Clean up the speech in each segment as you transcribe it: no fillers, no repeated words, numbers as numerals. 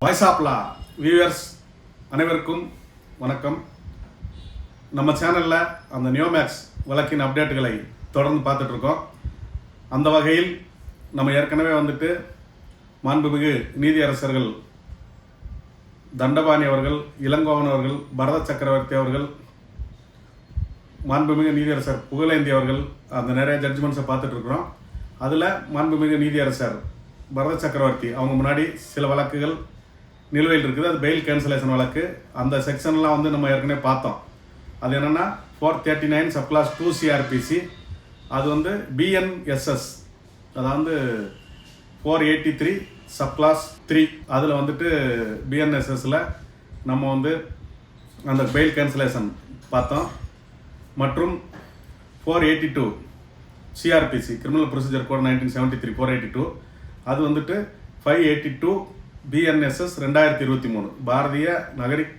Voice of law viewers அனைவருக்கும் வணக்கம். நம்ம சேனலில் அந்த நியோமேக்ஸ் வழக்கின் அப்டேட்டுகளை தொடர்ந்து பார்த்துட்ருக்கோம். அந்த வகையில் நம்ம ஏற்கனவே மாண்புமிகு நீதியரசர்கள் தண்டபாணி அவர்கள், இளங்கோவன் அவர்கள், பரத சக்கரவர்த்தி அவர்கள், மாண்புமிகு நீதியரசர் புகழேந்தி அவர்கள் அந்த நிறைய ஜட்ஜ்மெண்ட்ஸை பார்த்துட்ருக்குறோம். அதில் மாண்புமிகு நீதியரசர் பரத சக்கரவர்த்தி அவங்க முன்னாடி சில வழக்குகள் நிலுவையில் இருக்குது. அது பெயில் கேன்சலேஷன் வழக்கு. அந்த செக்ஷன்லாம் நம்ம ஏற்கனவே பார்த்தோம். அது என்னென்னா 439 சப்கிளாஸ் 2 சிஆர்பிசி, அது பிஎன்எஸ்எஸ், அதாவது 483 சப்கிளாஸ் 3. அதில் பிஎன்எஸ்எஸில் நம்ம அந்த பெயில் கேன்சலேஷன் பார்த்தோம். மற்றும் 482 சிஆர்பிசி, கிரிமினல் ப்ரொசீஜர் கோட் 1973 482, அது 582 பிஎன்எஸ்எஸ் 2023 பாரதிய நகரிக்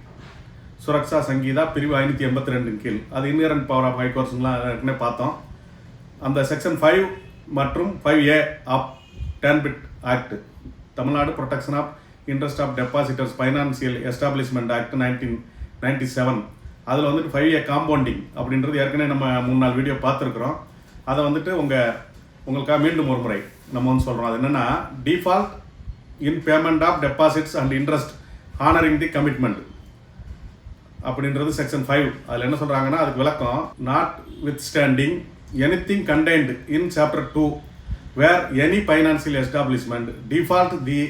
சுரக்ஷா சங்கீதா பிரிவு 582 கீழ், அது இன்ஹரண்ட் பவர் ஆஃப் ஹைகோர்ட்ஸ்லாம் ஏற்கனவே பார்த்தோம். அந்த செக்ஷன் 5 மற்றும் 5A of TANPID act, Tamil Nadu protection of interest of depositors financial establishment act 1997, அதில் 5A காம்பவுண்டிங் அப்படின்றது ஏற்கனவே நம்ம 3 நாள் வீடியோ பார்த்துருக்குறோம். அதை உங்களுக்காக மீண்டும் ஒரு முறை நம்ம சொல்கிறோம். அது என்னென்னா, default in payment of deposits and interest honouring the commitment அப்படின்றது செக்ஷன் 5. அதில் என்ன சொல்கிறாங்கன்னா, அதுக்கு விளக்கம், notwithstanding anything contained in chapter 2 where any financial establishment default the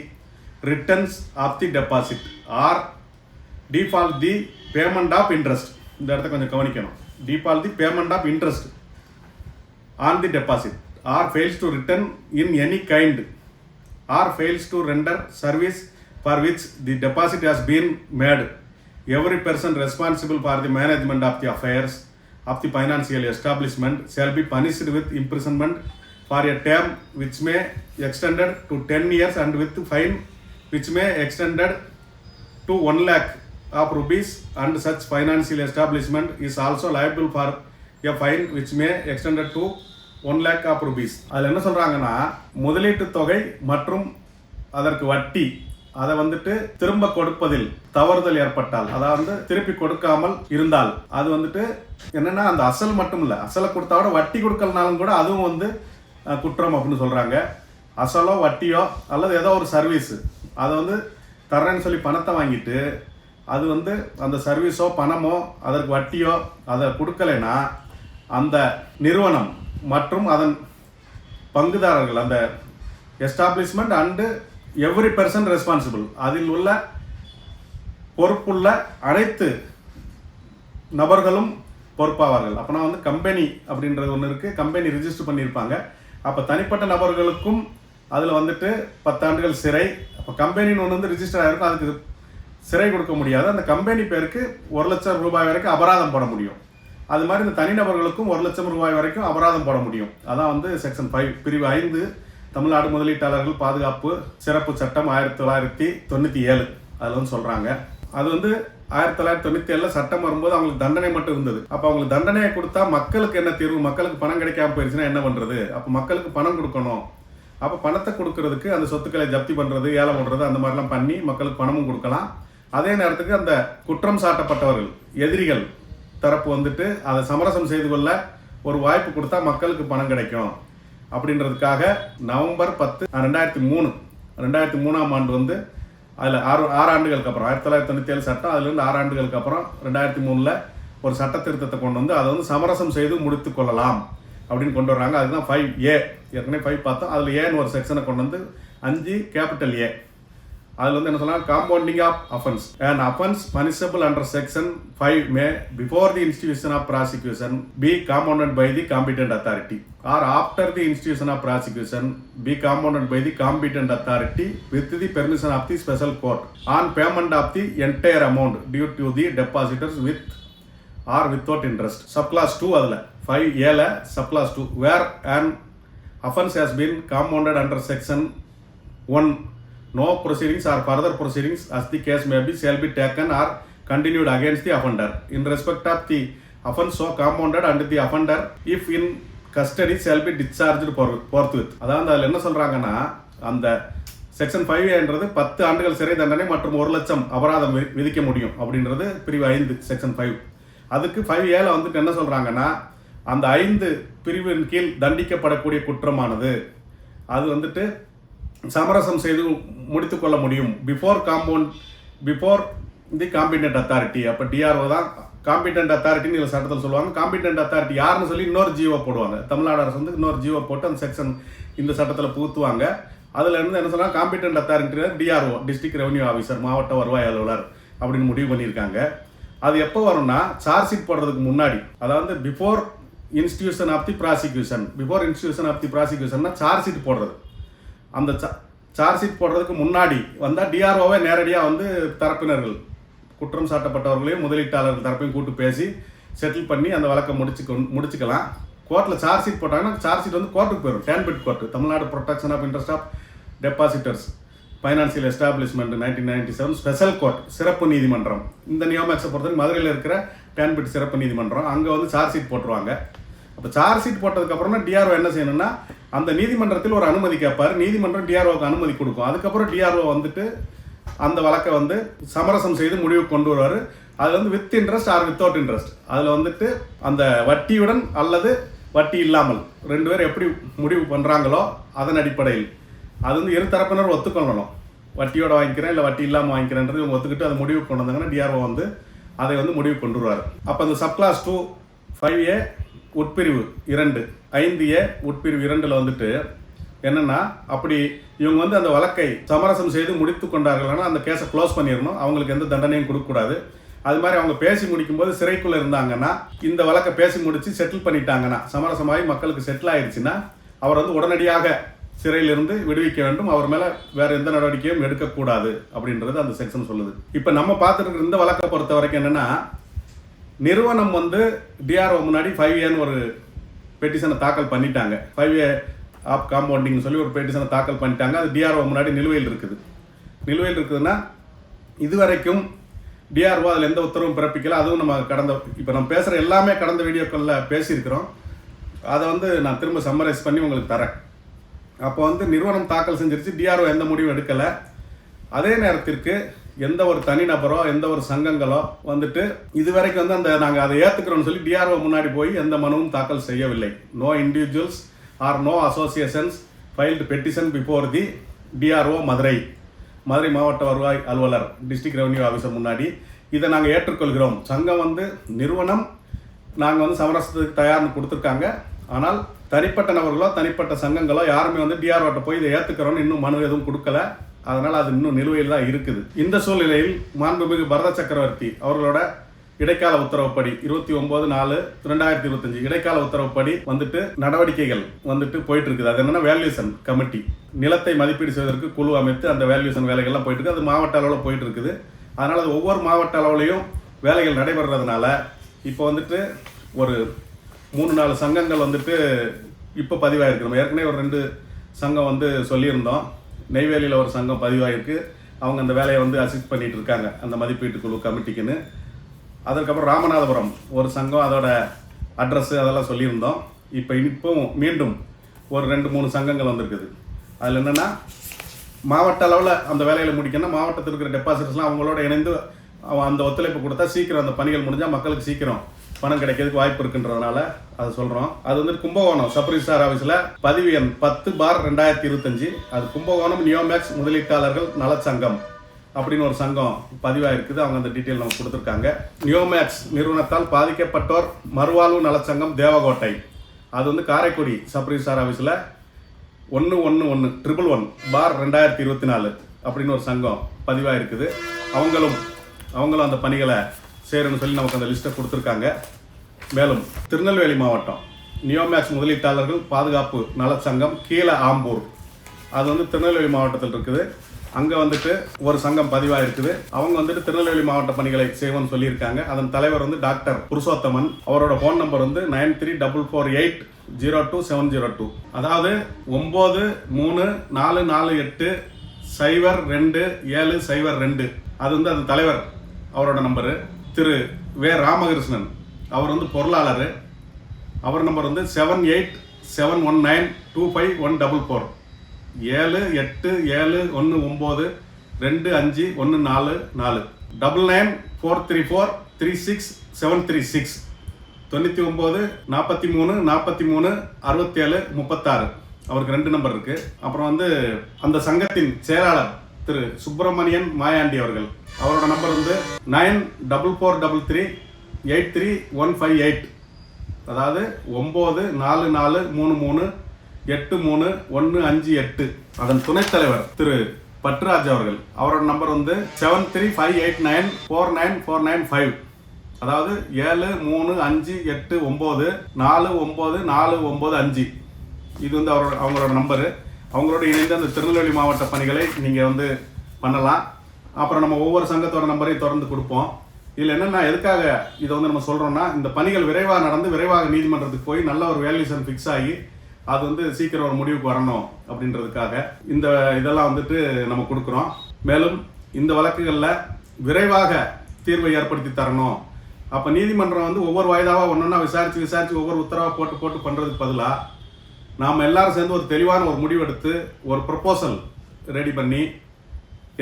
returns of the deposit or default the payment of interest. இந்த இடத்த கொஞ்சம் கவனிக்கணும். Default the payment of interest on the deposit or fails to return in any kind or fails to render service for which the deposit has been made, every person responsible for the management of the affairs of the financial establishment shall be punished with imprisonment for a term which may extended to 10 years and with fine which may extended to 1 lakh of rupees, and such financial establishment is also liable for a fine which may extended to 1 lakh of rupees. அதில் என்ன சொல்கிறாங்கன்னா, முதலீட்டு தொகை மற்றும் அதற்கு வட்டி அதை திரும்ப கொடுப்பதில் தவறுதல் ஏற்பட்டால், அதாவது திருப்பி கொடுக்காமல் இருந்தால், அது என்னன்னா அந்த அசல் மட்டும் இல்லை, அசலை கொடுத்தா விட வட்டி கொடுக்கலனாலும் கூட அதுவும் குற்றம் அப்படின்னு சொல்கிறாங்க. அசலோ வட்டியோ அல்லது ஏதோ ஒரு சர்வீஸ் அதை தர்றேன்னு சொல்லி பணத்தை வாங்கிட்டு அது அந்த சர்வீஸோ பணமோ அதற்கு வட்டியோ அதை கொடுக்கலைன்னா அந்த நிறுவனம் மற்றும் அதன் பங்குதாரர்கள், அந்த establishment and every person responsible, அதில் உள்ள பொறுப்புள்ள அனைத்து நபர்களும் பொறுப்பாவார்கள். அப்போனா கம்பெனி அப்படின்றது ஒன்று இருக்குது, கம்பெனி ரிஜிஸ்டர் பண்ணியிருப்பாங்க. அப்போ தனிப்பட்ட நபர்களுக்கும் அதில் 10 ஆண்டுகள் சிறை. அப்போ கம்பெனின்னு ஒன்று ரிஜிஸ்டர் ஆகிருக்கும், அதுக்கு சிறை கொடுக்க முடியாது. அந்த கம்பெனி பேருக்கு 1 லட்சம் ரூபாய் வரைக்கும் அபராதம் போட முடியும். அது மாதிரி இந்த தனிநபர்களுக்கும் 1 லட்சம் ரூபாய் வரைக்கும் அபராதம் போட முடியும். அதான் செக்ஷன் 5 பிரிவு 5 தமிழ்நாடு முதலீட்டாளர்கள் பாதுகாப்பு சிறப்பு சட்டம் 1997 அதில் சொல்கிறாங்க. அது 1997 சட்டம் வரும்போது அவங்களுக்கு தண்டனை மட்டும் இருந்தது. அப்போ அவங்களுக்கு தண்டனையை கொடுத்தா மக்களுக்கு என்ன தீர்வு? மக்களுக்கு பணம் கிடைக்காம போயிடுச்சுன்னா என்ன பண்ணுறது? அப்போ மக்களுக்கு பணம் கொடுக்கணும். அப்போ பணத்தை கொடுக்கறதுக்கு அந்த சொத்துக்களை ஜப்தி பண்ணுறது, ஏலம் பண்ணுறது, அந்த மாதிரிலாம் பண்ணி மக்களுக்கு பணமும் கொடுக்கலாம். அதே நேரத்துக்கு அந்த குற்றம் சாட்டப்பட்டவர்கள், எதிரிகள் தரப்பு அதை சமரசம் செய்து கொள்ள ஒரு வாய்ப்பு கொடுத்தா மக்களுக்கு பணம் கிடைக்கும் அப்படின்றதுக்காக நவம்பர் 10 2003 ஆண்டு அதில் 6 ஆண்டுகளுக்கு அப்புறம் 1997 சட்டம், அதுலேருந்து 6 ஆண்டுகளுக்கு அப்புறம் 2003 ஒரு சட்ட திருத்தத்தை கொண்டு அதை சமரசம் செய்து முடித்து கொள்ளலாம் அப்படின்னு கொண்டு வர்றாங்க. அதுதான் 5A. ஏற்கனவே 5 பார்த்தோம். அதில் ஏன்னு ஒரு செக்ஷனை கொண்டு 5 கேபிட்டல் A. அதில் என்ன சொன்னால், compounding of offence, an offense punishable under section 5 may before the institution of prosecution be compounded by the competent authority or after the institution of prosecution be compounded by the competent authority with the permission of the special court on payment of the entire amount due to the depositors with or without interest. Subclass 2 அதில் 5A subclass 2 where an offense has been compounded under section 1, no proceedings or further proceedings as the case may be shall be taken or continued against the offender in respect of the offense so compounded and the offender if in custody shall be discharged forthwith. அதாவது அதில் என்ன சொல்கிறாங்கன்னா, அந்த section 5A 10 ஆண்டுகள் சிறை தண்டனை மற்றும் 1 லட்சம் அபராதம் விதிக்க முடியும் அப்படின்றது பிரிவு 5 செக்ஷன் 5. அதுக்கு 5A வந்துட்டு என்ன சொல்கிறாங்கன்னா, அந்த 5 பிரிவின் கீழ் தண்டிக்கப்படக்கூடிய குற்றமானது அது வந்துட்டு சமரசம் செய்து முடித்து கொள்ள முடியும் பிஃபோர் தி காம்பிடென்ட் அத்தாரிட்டி. அப்போ டிஆர்ஓ தான் காம்பிடென்ட் அத்தாரிட்டின்னு இதில் சட்டத்தில் சொல்லுவாங்க. காம்பிடென்ட் அத்தாரிட்டி யாருன்னு சொல்லி இன்னொரு ஜிஓ போடுவாங்க. தமிழ்நாடு அரசு வந்து இன்னொரு ஜிஓ போட்டு அந்த செக்ஷன் இந்த சட்டத்தில் புகுத்துவாங்க. அதில் இருந்து என்ன சொன்னால் competent authority DRO, district revenue officer, மாவட்ட வருவாய் அலுவலர் அப்படின்னு முடிவு பண்ணியிருக்காங்க. அது எப்போ வரும்னா சார்ஜ் ஷீட் போடுறதுக்கு முன்னாடி, அதாவது பிஃபோர் இன்ஸ்டிடியூஷன் ஆஃப் தி ப்ராசிக்யூஷன்னா சார்ஜ் ஷீட் போடுறது. அந்த சார்ஜ் ஷீட் போடுறதுக்கு முன்னாடி வந்தால் டிஆர்ஓவை நேரடியாக வந்து தரப்பினர்கள், குற்றம் சாட்டப்பட்டவர்களையும் முதலீட்டாளர்கள் தரப்பையும் கூட்டு பேசி செட்டில் பண்ணி அந்த வழக்கை முடிச்சுக்கலாம். கோர்ட்டில் சார்ஜ் ஷீட் போட்டாங்கன்னா சார்ஜ் ஷீட் வந்து கோர்ட்டுக்கு போயிடும். TANPID court, Tamil Nadu protection of interest of depositors financial establishment 1997 special court, சிறப்பு நீதிமன்றம். இந்த நியோமேக்ஸை பொறுத்தவரைக்கும் மதுரையில் இருக்கிற டேன்பிட் சிறப்பு நீதிமன்றம், அங்கே வந்து சார்ஜ் ஷீட் போட்டுருவாங்க. அப்போ சார்ஜ் ஷீட் போட்டதுக்கப்புறம் டிஆர்ஓ என்ன செய்யணும்னா அந்த நீதிமன்றத்தில் ஒரு அனுமதி கேட்பார். நீதிமன்றம் டிஆர்ஓக்கு அனுமதி கொடுக்கும். அதுக்கப்புறம் டிஆர்ஓ வந்துட்டு அந்த வழக்கை வந்து சமரசம் செய்து முடிவுக்கு கொண்டு வருவார். அதில் வந்து with interest or without interest, அதில் வந்துட்டு அந்த வட்டியுடன் அல்லது வட்டி இல்லாமல் 2 பேர் எப்படி முடிவு பண்ணுறாங்களோ அதன் அடிப்படையில் அது வந்து இரு தரப்பினர் ஒத்துக்கொள்ளணும். வட்டியோட வாங்கிக்கிறேன் இல்லை வட்டி இல்லாமல் வாங்கிக்கிறேன்றது இவங்க ஒத்துக்கிட்டு அதை முடிவு கொண்டு வந்தாங்கன்னா டிஆர்ஓ வந்து அதை வந்து முடிவு கொண்டு வருவார். அப்போ அந்த சப்கிளாஸ் 2 5A உட்பிரிவு 2 5A உட்பிரிவு 2 வந்துட்டு என்னென்னா, அப்படி இவங்க வந்து அந்த வழக்கை சமரசம் செய்து முடித்து கொண்டார்கள்னா அந்த கேஸை க்ளோஸ் பண்ணிடணும். அவங்களுக்கு எந்த தண்டனையும் கொடுக்கக்கூடாது. அது மாதிரி அவங்க பேசி முடிக்கும்போது சிறைக்குள்ளே இருந்தாங்கன்னா, இந்த வழக்கை பேசி முடித்து செட்டில் பண்ணிட்டாங்கன்னா, சமரசமாகி மக்களுக்கு செட்டில் ஆயிடுச்சுன்னா அவர் வந்து உடனடியாக சிறையிலிருந்து விடுவிக்க வேண்டும். அவர் மேலே வேறு எந்த நடவடிக்கையும் எடுக்கக்கூடாது அப்படின்றது அந்த செக்ஷன் சொல்லுது. இப்போ நம்ம பார்த்துட்டு இருக்கிற இந்த வழக்கை பொறுத்த வரைக்கும் என்னென்னா, நிறுவனம் வந்து டிஆர்ஓ முன்னாடி 5Aன்னு ஒரு பெட்டிஷனை தாக்கல் பண்ணிட்டாங்க. 5A ஆப் காம்பவுண்டிங்னு சொல்லி ஒரு பெட்டிஷனை தாக்கல் பண்ணிட்டாங்க. அது டிஆர்ஓ முன்னாடி நிலுவையில் இருக்குதுன்னா இதுவரைக்கும் டிஆர்ஓ அதில் எந்த உத்தரவும் பிறப்பிக்கல. அதுவும் நம்ம இப்போ நம்ம பேசுகிற எல்லாமே கடந்த வீடியோக்களில் பேசியிருக்கிறோம். அதை வந்து நான் திரும்ப சம்மரைஸ் பண்ணி உங்களுக்கு தரேன். அப்போ வந்து நிறுவனம் தாக்கல் செஞ்சிருச்சு, டிஆர்ஓ எந்த முடிவும் எடுக்கலை. அதே நேரத்திற்கு எந்த ஒரு தனிநபரோ எந்த ஒரு சங்கங்களோ வந்துட்டு இதுவரைக்கும் வந்து நாங்கள் அதை ஏற்றுக்கிறோம்னு சொல்லி டிஆர்ஓ முன்னாடி போய் எந்த மனுவும் தாக்கல் செய்யவில்லை. No individuals or no associations filed petition before the DRO Madurai மாவட்ட வருவாய் அலுவலர், டிஸ்ட்ரிக்ட் ரெவன்யூ ஆஃபீஸர் முன்னாடி இதை நாங்கள் ஏற்றுக்கொள்கிறோம். சங்கம் வந்து நிறுவனம் நாங்கள் வந்து சமரசத்துக்கு தயார்னு கொடுத்துருக்காங்க. ஆனால் தனிப்பட்ட நபர்களோ தனிப்பட்ட சங்கங்களோ யாருமே வந்து டிஆர்ஓட்ட போய் இதை ஏற்றுக்கிறோன்னு இன்னும் மனு எதுவும் கொடுக்கல. அதனால் அது இன்னும் நிலுவையில் தான் இருக்குது. இந்த சூழ்நிலையில் மாண்புமிகு பரத சக்கரவர்த்தி அவர்களோட இடைக்கால உத்தரவுப்படி 29/4/2025 இடைக்கால உத்தரவுப்படி வந்துட்டு நடவடிக்கைகள் வந்துட்டு போயிட்டு இருக்குது. அது என்னன்னா வேல்யூஷன் கமிட்டி, நிலத்தை மதிப்பீடு செய்வதற்கு குழு அமைத்து அந்த வேல்யூஷன் வேலைகள்லாம் போயிட்டு இருக்கு. அது மாவட்ட அளவில் போயிட்டு இருக்குது. அதனால் அது ஒவ்வொரு மாவட்ட அளவுலையும் வேலைகள் நடைபெறதுனால இப்போ வந்துட்டு ஒரு 3-4 சங்கங்கள் வந்துட்டு இப்போ பதிவாயிருக்கு. ஏற்கனவே ஒரு 2 சங்கம் வந்து சொல்லியிருந்தோம். நெய்வேலியில் ஒரு சங்கம் பதிவாயிருக்கு. அவங்க அந்த வேலையை வந்து அசிஸ்ட் பண்ணிட்டு இருக்காங்க அந்த மதிப்பீட்டு குழு கமிட்டிக்குன்னு. அதுக்கப்புறம் ராமநாதபுரம் ஒரு சங்கம், அதோட அட்ரஸ் அதெல்லாம் சொல்லியிருந்தோம். இப்போ மீண்டும் ஒரு 2-3 சங்கங்கள் வந்திருக்குது. அதில் என்னென்னா மாவட்ட அளவில் அந்த வேலைகளை முடிக்கணும். மாவட்டத்தில் இருக்கிற டெபாசிட்டர்ஸ்லாம் அவங்களோட இணைந்து அந்த ஒத்துழைப்பு கொடுத்தா சீக்கிரம் அந்த பணிகள் முடிஞ்சால் மக்களுக்கு சீக்கிரம் பணம் கிடைக்கிறதுக்கு வாய்ப்பு இருக்குன்றதுனால அதை சொல்கிறோம். அது வந்து கும்பகோணம் சப் ரிஜிஸ்ட்ரார் ஆஃபீஸில் பதிவு எண் 10/2025. அது கும்பகோணம் நியோமேக்ஸ் முதலீட்டாளர்கள் நலச்சங்கம் அப்படின்னு ஒரு சங்கம் பதிவாக இருக்குது. அவங்க அந்த டீட்டெயில் நம்ம கொடுத்துருக்காங்க. நியோமேக்ஸ் நிறுவனத்தால் பாதிக்கப்பட்டோர் மறுவாழ்வு நலச்சங்கம் தேவகோட்டை, அது வந்து காரைக்குடி சப் ரிஜிஸ்ட்ரார் ஆஃபீஸில் 111/2024 அப்படின்னு ஒரு சங்கம் பதிவாக இருக்குது. அவங்களும் அந்த பணிகளை செய்யணும்னு சொல்லி நமக்கு அந்த லிஸ்ட்டை கொடுத்துருக்காங்க. மேலும் திருநெல்வேலி மாவட்டம் நியோமேக்ஸ் முதலீட்டாளர்கள் பாதுகாப்பு நலச்சங்கம் கீழ ஆம்பூர், அது வந்து திருநெல்வேலி மாவட்டத்தில் இருக்குது. அங்கே வந்துட்டு ஒரு சங்கம் பதிவாக இருக்குது. அவங்க வந்துட்டு திருநெல்வேலி மாவட்ட பணிகளை செய்வோம்னு சொல்லியிருக்காங்க. அதன் தலைவர் வந்து டாக்டர் புருஷோத்தமன். அவரோட ஃபோன் நம்பர் வந்து 9344802702. அதாவது 9344802702. அது வந்து அந்த தலைவர் அவரோட நம்பரு. திரு வே ராமகிருஷ்ணன் அவர் வந்து பொருளாளர். அவர் நம்பர் வந்து 7871925144. 7871925144 9943436736 9943436736. அவருக்கு 2 நம்பர் இருக்கு. அப்புறம் வந்து அந்த சங்கத்தின் செயலாளர் திரு சுப்பிரமணியன் மாயாண்டி அவர்கள், அவரோட நம்பர் வந்து 9443383158. அதாவது 9443383158. அதன் துணைத் தலைவர் திரு பட்ராஜ் அவர்கள், அவரோட நம்பர் வந்து 7358949495. அதாவது 7358949495. இது வந்து அவங்களோட நம்பரு. அவங்களோட இணைந்து அந்த திருநெல்வேலி மாவட்ட பணிகளை நீங்கள் வந்து பண்ணலாம். அப்புறம் நம்ம ஒவ்வொரு சங்கத்தோட நம்பரையும் தொடர்ந்து கொடுப்போம். இதில் என்னென்னா, எதுக்காக இதை வந்து நம்ம சொல்கிறோம்னா, இந்த பணிகள் விரைவாக நடந்து விரைவாக நீதிமன்றத்துக்கு போய் நல்ல ஒரு வேல்யூஷன் ஃபிக்ஸ் ஆகி அது வந்து சீக்கிரம் ஒரு முடிவுக்கு வரணும் அப்படின்றதுக்காக இந்த இதெல்லாம் வந்துட்டு நம்ம கொடுக்குறோம். மேலும் இந்த வழக்குகளில் விரைவாக தீர்வை ஏற்படுத்தி தரணும். அப்போ நீதிமன்றம் வந்து ஒவ்வொரு வாய்தாவாக ஒன்றொன்னா விசாரித்து ஒவ்வொரு உத்தரவாக போட்டு பண்ணுறதுக்கு பதிலாக நாம் எல்லாரும் சேர்ந்து ஒரு தெளிவான ஒரு முடிவெடுத்து ஒரு ப்ரொப்போசல் ரெடி பண்ணி,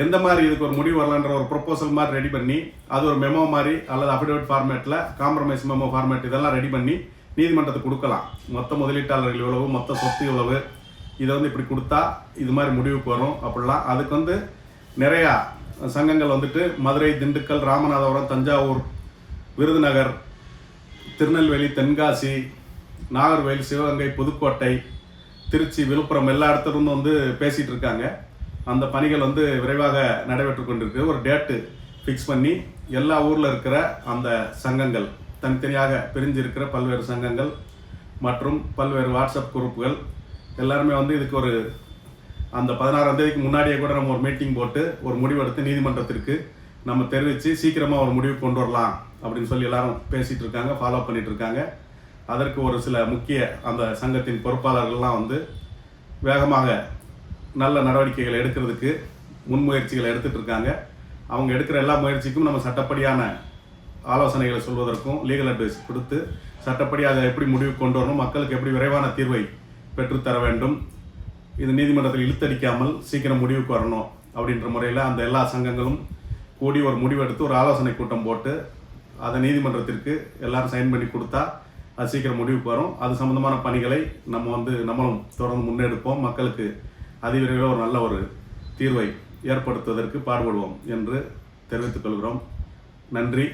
எந்த மாதிரி இதுக்கு ஒரு முடிவு வரலான்ற ஒரு ப்ரொப்போசல் மாதிரி ரெடி பண்ணி, அது ஒரு மெமோ மாதிரி அல்லது அஃபிடவிட் ஃபார்மேட்டில் காம்ப்ரமைஸ் மெமோ ஃபார்மேட் இதெல்லாம் ரெடி பண்ணி நீதிமன்றத்துக்கு கொடுக்கலாம். மொத்த முதலீட்டாளர்கள் இவ்வளவு, மொத்த சொத்து இவ்வளவு, இதை வந்து இப்படி கொடுத்தா இது மாதிரி முடிவுக்கு வரும் அப்படிலாம். அதுக்கு வந்து நிறையா சங்கங்கள் வந்துட்டு மதுரை, திண்டுக்கல், ராமநாதபுரம், தஞ்சாவூர், விருதுநகர், திருநெல்வேலி, தென்காசி, நாகர்கோவில், சிவகங்கை, புதுக்கோட்டை, திருச்சி, விழுப்புரம் எல்லா இடத்துலேருந்து வந்து பேசிகிட்டு இருக்காங்க. அந்த பணிகள் வந்து விரைவாக நடைபெற்று கொண்டிருக்கு. ஒரு டேட்டு ஃபிக்ஸ் பண்ணி எல்லா ஊரில் இருக்கிற அந்த சங்கங்கள், தனித்தனியாக பிரிஞ்சிருக்கிற பல்வேறு சங்கங்கள் மற்றும் பல்வேறு வாட்ஸ்அப் குரூப்புகள் எல்லாருமே வந்து இதுக்கு ஒரு அந்த 16ஆம் தேதிக்கு முன்னாடியே கூட நம்ம ஒரு மீட்டிங் போட்டு ஒரு முடிவெடுத்து நீதிமன்றத்திற்கு நம்ம தெரிவித்து சீக்கிரமாக ஒரு முடிவு கொண்டு வரலாம் அப்படின்னு சொல்லி எல்லாரும் பேசிகிட்டு இருக்காங்க, ஃபாலோ பண்ணிகிட்டு இருக்காங்க. அதற்கு ஒரு சில முக்கிய அந்த சங்கத்தின் பொறுப்பாளர்கள்லாம் வந்து வேகமாக நல்ல நடவடிக்கைகளை எடுக்கிறதுக்கு முன்முயற்சிகளை எடுத்துகிட்டு இருக்காங்க. அவங்க எடுக்கிற எல்லா முயற்சிக்கும் நம்ம சட்டப்படியான ஆலோசனைகளை சொல்வதற்கும் லீகல் அட்வைஸ் கொடுத்து சட்டப்படி அதை எப்படி முடிவுக்கு கொண்டு வரணும், மக்களுக்கு எப்படி விரைவான தீர்வை பெற்றுத்தர வேண்டும், இது நீதிமன்றத்தில் இழுத்தடிக்காமல் சீக்கிரம் முடிவுக்கு வரணும் அப்படின்ற முறையில் அந்த எல்லா சங்கங்களும் கூடி ஒரு முடிவெடுத்து ஒரு ஆலோசனை கூட்டம் போட்டு அதை நீதிமன்றத்திற்கு எல்லாரும் சைன் பண்ணி கொடுத்தா அது சீக்கிரம் முடிவுக்கு வரும். அது சம்பந்தமான பணிகளை நம்மளும் தொடர்ந்து முன்னெடுப்போம். மக்களுக்கு அதிவிரைவில் ஒரு நல்ல ஒரு தீர்வை ஏற்படுத்துவதற்கு பாடுபடுவோம் என்று தெரிவித்துக் கொள்கிறோம். நன்றி.